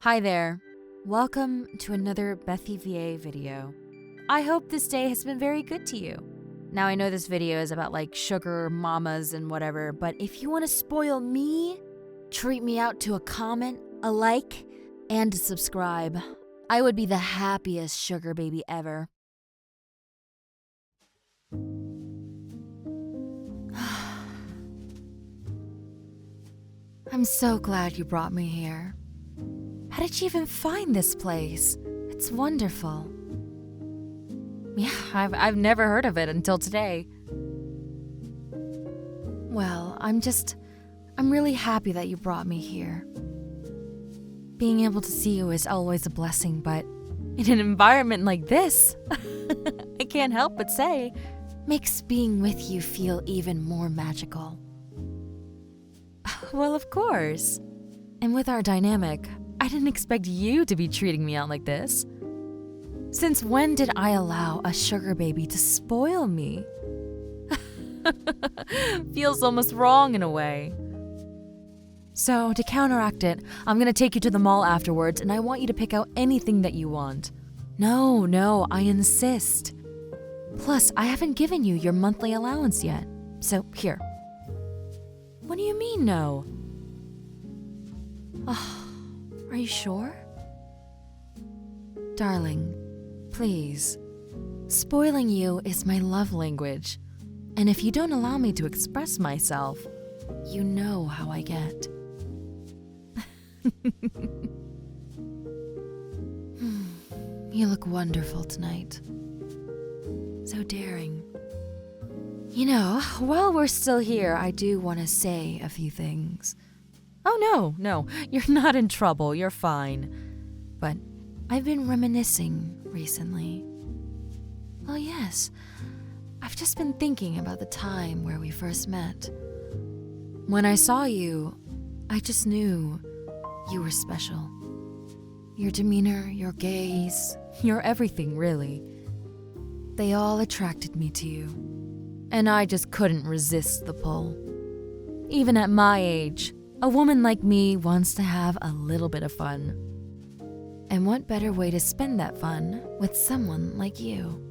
Hi there. Welcome to another VictorRucX video. I hope this day has been very good to you. Now I know this video is about like sugar mamas and whatever, but if you want to spoil me, treat me out to a comment, a like, and a subscribe. I would be the happiest sugar baby ever. I'm so glad you brought me here. How did you even find this place? It's wonderful. Yeah, I've never heard of it until today. Well, I'm really happy that you brought me here. Being able to see you is always a blessing, but in an environment like this, I can't help but say, makes being with you feel even more magical. Well, of course. And with our dynamic, I didn't expect you to be treating me out like this. Since when did I allow a sugar baby to spoil me? Feels almost wrong in a way. So, to counteract it, I'm gonna take you to the mall afterwards and I want you to pick out anything that you want. No, I insist. Plus, I haven't given you your monthly allowance yet. So, here. What do you mean, no? Oh, are you sure? Darling, please. Spoiling you is my love language. And if you don't allow me to express myself, you know how I get. You look wonderful tonight. So daring. You know, while we're still here, I do want to say a few things. Oh, no, you're not in trouble, you're fine. But I've been reminiscing recently. Oh yes, I've just been thinking about the time where we first met. When I saw you, I just knew you were special. Your demeanor, your gaze, your everything really. They all attracted me to you. And I just couldn't resist the pull. Even at my age, a woman like me wants to have a little bit of fun. And what better way to spend that fun with someone like you?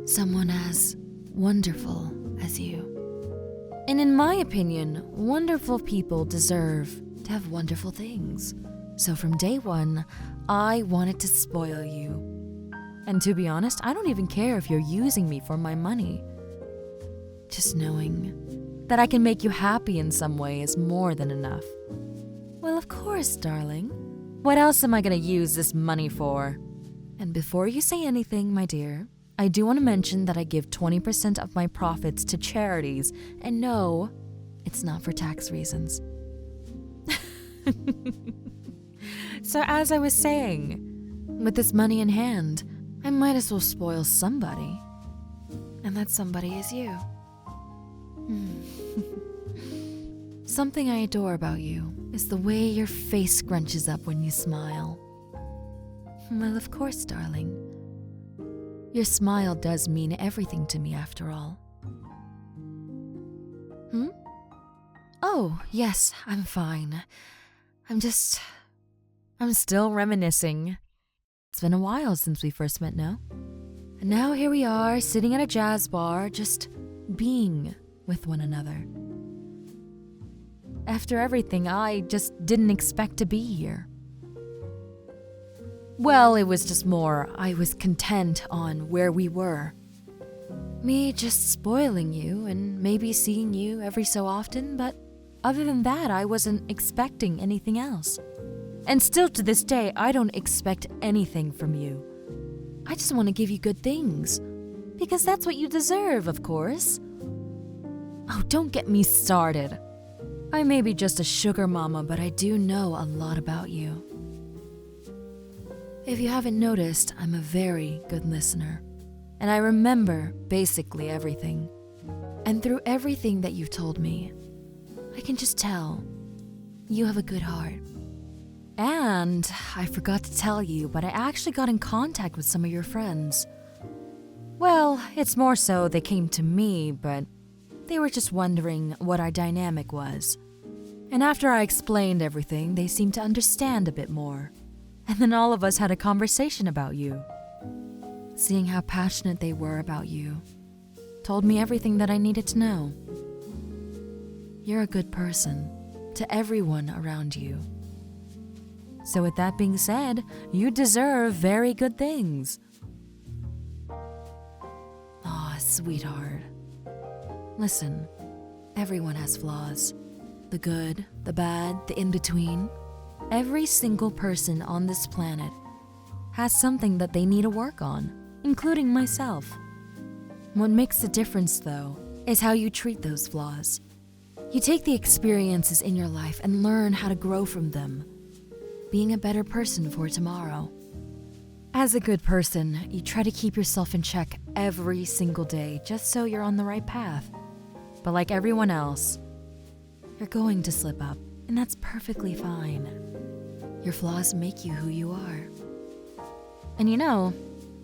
Someone as wonderful as you. And in my opinion, wonderful people deserve to have wonderful things. So from day one, I wanted to spoil you. And to be honest, I don't even care if you're using me for my money. Just knowing that I can make you happy in some way is more than enough. Well, of course, darling. What else am I gonna use this money for? And before you say anything, my dear, I do want to mention that I give 20% of my profits to charities, and no, it's not for tax reasons. So as I was saying, with this money in hand, I might as well spoil somebody. And that somebody is you. Something I adore about you is the way your face scrunches up when you smile. Well, of course, darling. Your smile does mean everything to me after all. Oh, yes, I'm fine. I'm still reminiscing. It's been a while since we first met, no? And now here we are, sitting at a jazz bar, just being with one another. After everything, I just didn't expect to be here. Well, it was just more, I was content on where we were. Me just spoiling you and maybe seeing you every so often, but other than that, I wasn't expecting anything else. And still to this day, I don't expect anything from you. I just want to give you good things. Because that's what you deserve, of course. Oh, don't get me started. I may be just a sugar mama, but I do know a lot about you. If you haven't noticed, I'm a very good listener. And I remember basically everything. And through everything that you've told me, I can just tell you have a good heart. And I forgot to tell you, but I actually got in contact with some of your friends. Well, it's more so they came to me, but they were just wondering what our dynamic was. And after I explained everything, they seemed to understand a bit more. And then all of us had a conversation about you. Seeing how passionate they were about you told me everything that I needed to know. You're a good person to everyone around you. So with that being said, you deserve very good things. Aw, sweetheart. Listen, everyone has flaws. The good, the bad, the in-between. Every single person on this planet has something that they need to work on, including myself. What makes the difference, though, is how you treat those flaws. You take the experiences in your life and learn how to grow from them, being a better person for tomorrow. As a good person, you try to keep yourself in check every single day just so you're on the right path. But like everyone else, you're going to slip up, and that's perfectly fine. Your flaws make you who you are. And you know,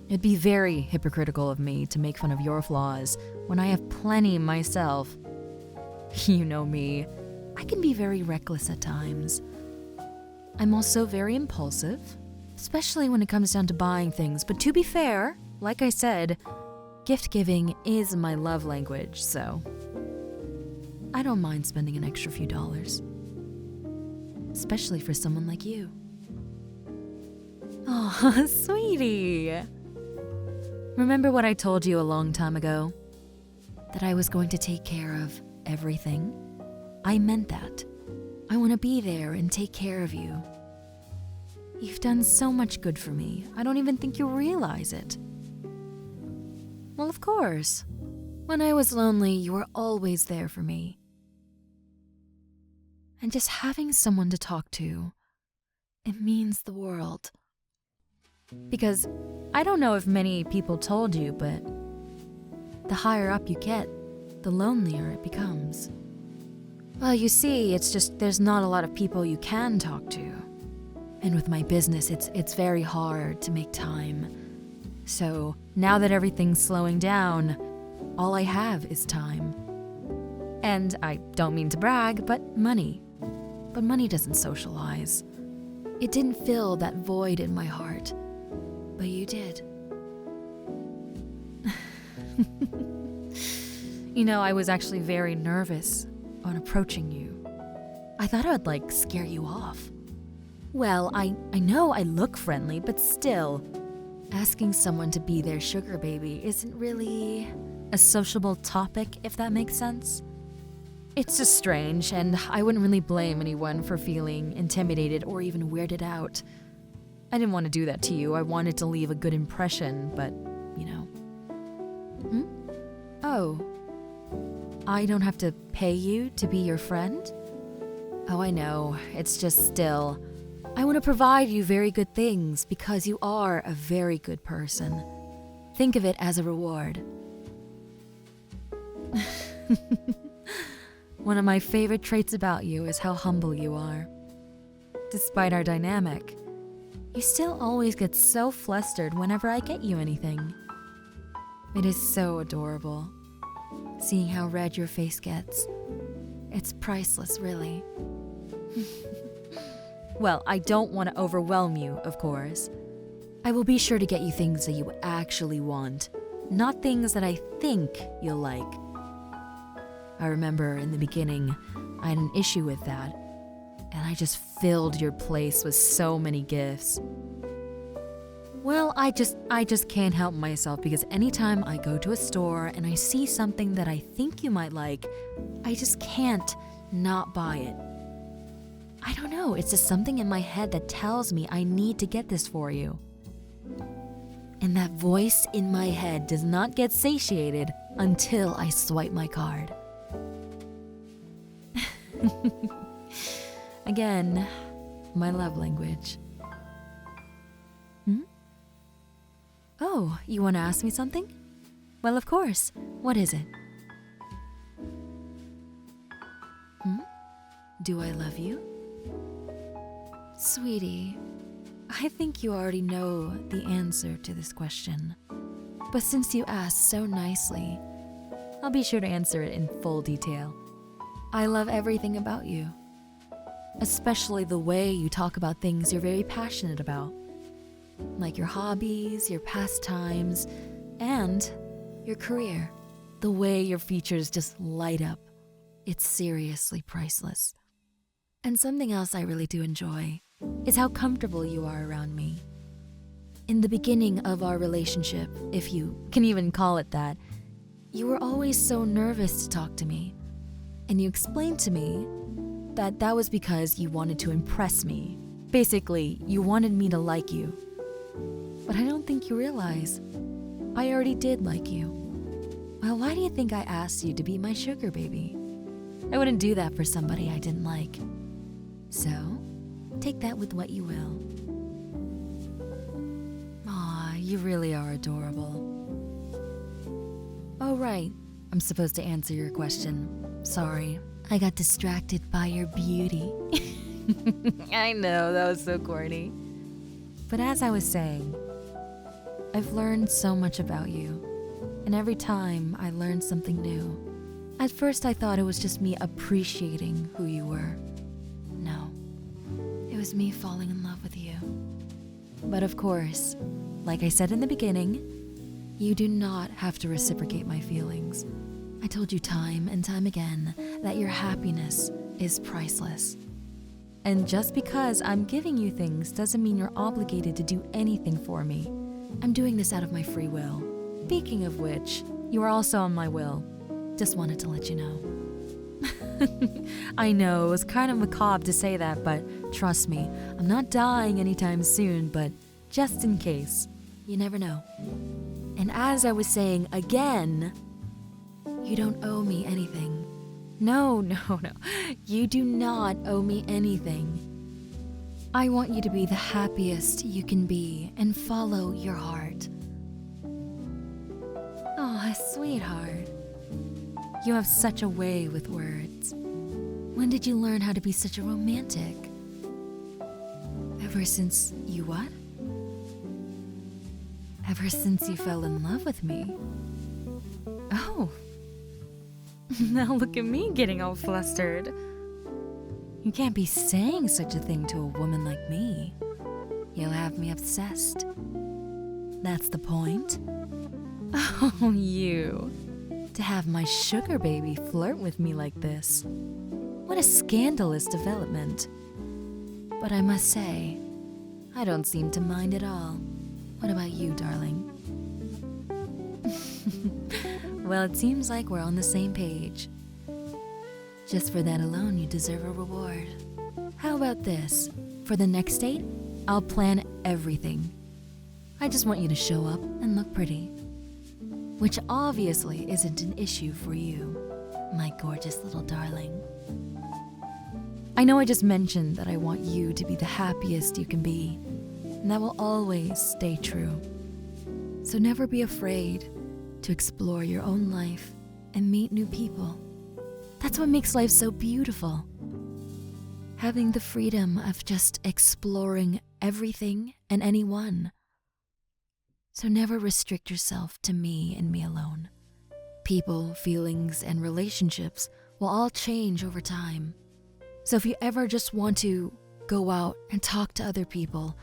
it'd be very hypocritical of me to make fun of your flaws when I have plenty myself. You know me, I can be very reckless at times. I'm also very impulsive, especially when it comes down to buying things. But to be fair, like I said, gift giving is my love language, so I don't mind spending an extra few dollars. Especially for someone like you. Oh, sweetie. Remember what I told you a long time ago? That I was going to take care of everything? I meant that. I want to be there and take care of you. You've done so much good for me, I don't even think you realize it. Well, of course. When I was lonely, you were always there for me. And just having someone to talk to, it means the world. Because I don't know if many people told you, but the higher up you get, the lonelier it becomes. Well, you see, it's just there's not a lot of people you can talk to. And with my business, it's very hard to make time. So now that everything's slowing down, all I have is time. And I don't mean to brag, but money. But money doesn't socialize. It didn't fill that void in my heart, but you did. You know, I was actually very nervous on approaching you. I thought I would, scare you off. Well, I know I look friendly, but still, asking someone to be their sugar baby isn't really a sociable topic, if that makes sense. It's just strange, and I wouldn't really blame anyone for feeling intimidated or even weirded out. I didn't want to do that to you. I wanted to leave a good impression, but, you know. Oh. I don't have to pay you to be your friend? Oh, I know. It's just still. I want to provide you very good things because you are a very good person. Think of it as a reward. One of my favorite traits about you is how humble you are. Despite our dynamic, you still always get so flustered whenever I get you anything. It is so adorable. Seeing how red your face gets. It's priceless, really. Well, I don't want to overwhelm you, of course. I will be sure to get you things that you actually want, not things that I think you'll like. I remember in the beginning, I had an issue with that, and I just filled your place with so many gifts. Well, I just can't help myself because anytime I go to a store and I see something that I think you might like, I just can't not buy it. I don't know, it's just something in my head that tells me I need to get this for you. And that voice in my head does not get satiated until I swipe my card. Again, my love language. Oh, you want to ask me something? Well, of course. What is it? Do I love you? Sweetie, I think you already know the answer to this question. But since you asked so nicely, I'll be sure to answer it in full detail. I love everything about you. especially the way you talk about things you're very passionate about, like your hobbies, your pastimes, and your career. The way your features just light up. It's seriously priceless. And something else I really do enjoy is how comfortable you are around me. In the beginning of our relationship, if you can even call it that, you were always so nervous to talk to me. And you explained to me that that was because you wanted to impress me. Basically, you wanted me to like you. But I don't think you realize I already did like you. Well, why do you think I asked you to be my sugar baby? I wouldn't do that for somebody I didn't like. So, take that with what you will. Aw, you really are adorable. Oh, right. I'm supposed to answer your question. Sorry, I got distracted by your beauty. I know, that was so corny. But as I was saying, I've learned so much about you. And every time I learned something new, at first I thought it was just me appreciating who you were. No, it was me falling in love with you. But of course, like I said in the beginning, you do not have to reciprocate my feelings. I told you time and time again that your happiness is priceless. And just because I'm giving you things doesn't mean you're obligated to do anything for me. I'm doing this out of my free will. Speaking of which, you are also on my will. Just wanted to let you know. I know, it was kind of macabre to say that, but trust me, I'm not dying anytime soon, but just in case, you never know. And as I was saying again, you don't owe me anything. No, you do not owe me anything. I want you to be the happiest you can be and follow your heart. Oh, sweetheart. You have such a way with words. When did you learn how to be such a romantic? Ever since you what? Ever since you fell in love with me? Oh. Now look at me getting all flustered. You can't be saying such a thing to a woman like me. You'll have me obsessed. That's the point? Oh, you. To have my sugar baby flirt with me like this. What a scandalous development. But I must say, I don't seem to mind at all. What about you, darling? Well, it seems like we're on the same page. Just for that alone, you deserve a reward. How about this? For the next date, I'll plan everything. I just want you to show up and look pretty. Which obviously isn't an issue for you, my gorgeous little darling. I know I just mentioned that I want you to be the happiest you can be, and that will always stay true. So never be afraid to explore your own life and meet new people. That's what makes life so beautiful. Having the freedom of just exploring everything and anyone. So never restrict yourself to me and me alone. People, feelings, and relationships will all change over time. So if you ever just want to go out and talk to other people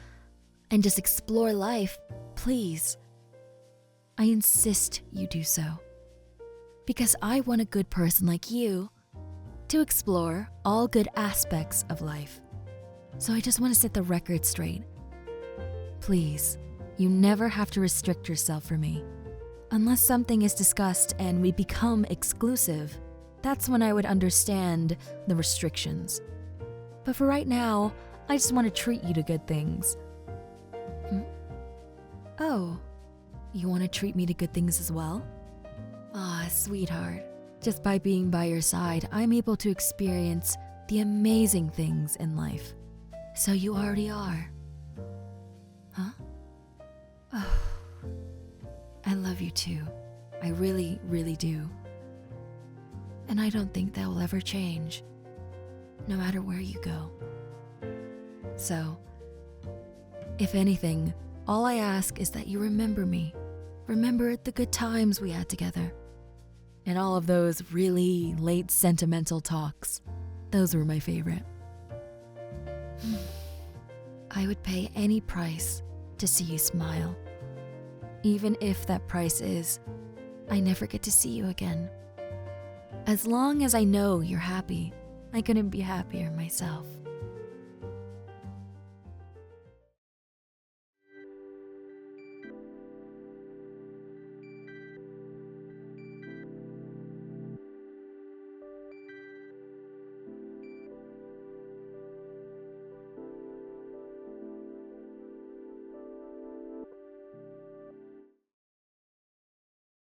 and just explore life, please, I insist you do so. Because I want a good person like you to explore all good aspects of life. So I just want to set the record straight. Please, you never have to restrict yourself for me. Unless something is discussed and we become exclusive, that's when I would understand the restrictions. But for right now, I just want to treat you to good things. Oh, you want to treat me to good things as well? Ah, sweetheart. Just by being by your side, I'm able to experience the amazing things in life. So you already are. Huh? Oh, I love you too. I really, really do. And I don't think that will ever change, no matter where you go. So, if anything, all I ask is that you remember me. Remember the good times we had together. And all of those really late sentimental talks. Those were my favorite. I would pay any price to see you smile. Even if that price is, I never get to see you again. As long as I know you're happy, I couldn't be happier myself.